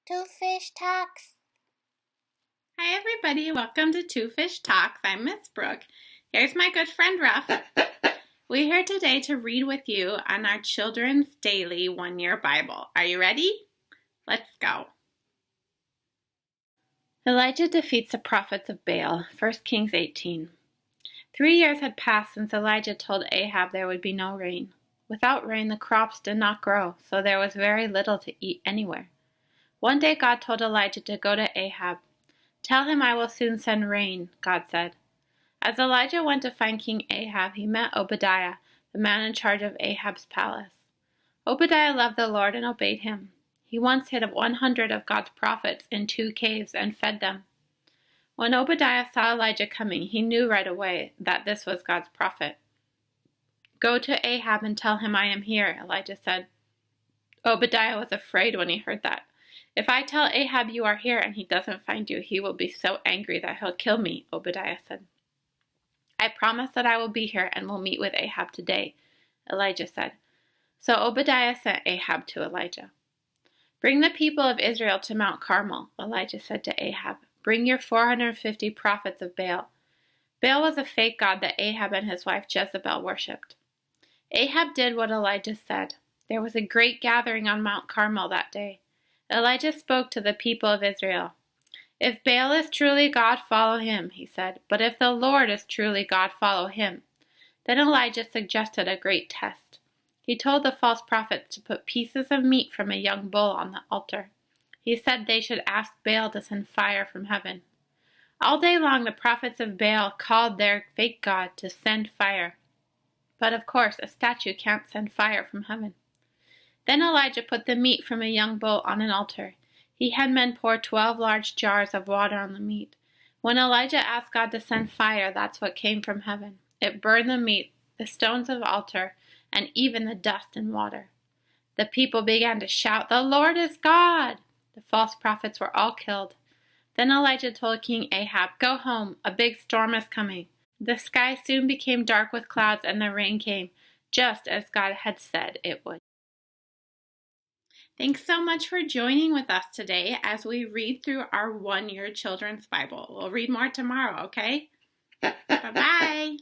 Two Fish Talks. Hi everybody, welcome to Two Fish Talks. I'm Miss Brooke. Here's my good friend Ruff. We're here today to read with you on our Children's Daily 1-Year Bible. Are you ready? Let's go. Elijah defeats the prophets of Baal, 1 Kings 18. 3 years had passed since Elijah told Ahab there would be no rain. Without rain, the crops did not grow, so there was very little to eat anywhere. One day God told Elijah to go to Ahab. "Tell him I will soon send rain," God said. As Elijah went to find King Ahab, he met Obadiah, the man in charge of Ahab's palace. Obadiah loved the Lord and obeyed him. He once hid 100 of God's prophets in 2 caves and fed them. When Obadiah saw Elijah coming, he knew right away that this was God's prophet. "Go to Ahab and tell him I am here," Elijah said. Obadiah was afraid when he heard that. "If I tell Ahab you are here and he doesn't find you, he will be so angry that he'll kill me," Obadiah said. "I promise that I will be here and will meet with Ahab today," Elijah said. So Obadiah sent Ahab to Elijah. "Bring the people of Israel to Mt Carmel," Elijah said to Ahab. "Bring your 450 prophets of Baal." Baal was a fake god that Ahab and his wife Jezebel worshipped. Ahab did what Elijah said. There was a great gathering on Mount Carmel that day. Elijah spoke to the people of Israel. "If Baal is truly God, follow him," he said. "But if the Lord is truly God, follow him." Then Elijah suggested a great test. He told the false prophets to put pieces of meat from a young bull on the altar. He said they should ask Baal to send fire from heaven. All day long the prophets of Baal called their fake god to send fire. But of course a statue can't send fire from heaven. Then Elijah put the meat from a young bull on an altar. He had men pour 12 large jars of water on the meat. When Elijah asked God to send fire, that's what came from heaven. It burned the meat, the stones of the altar, and even the dust and water. The people began to shout, "The Lord is God!" The false prophets were all killed. Then Elijah told King Ahab, "Go home, a big storm is coming." The sky soon became dark with clouds and the rain came, just as God had said it would. Thanks so much for joining with us today as we read through our 1-Year Children's Bible. We'll read more tomorrow, okay? Bye-bye.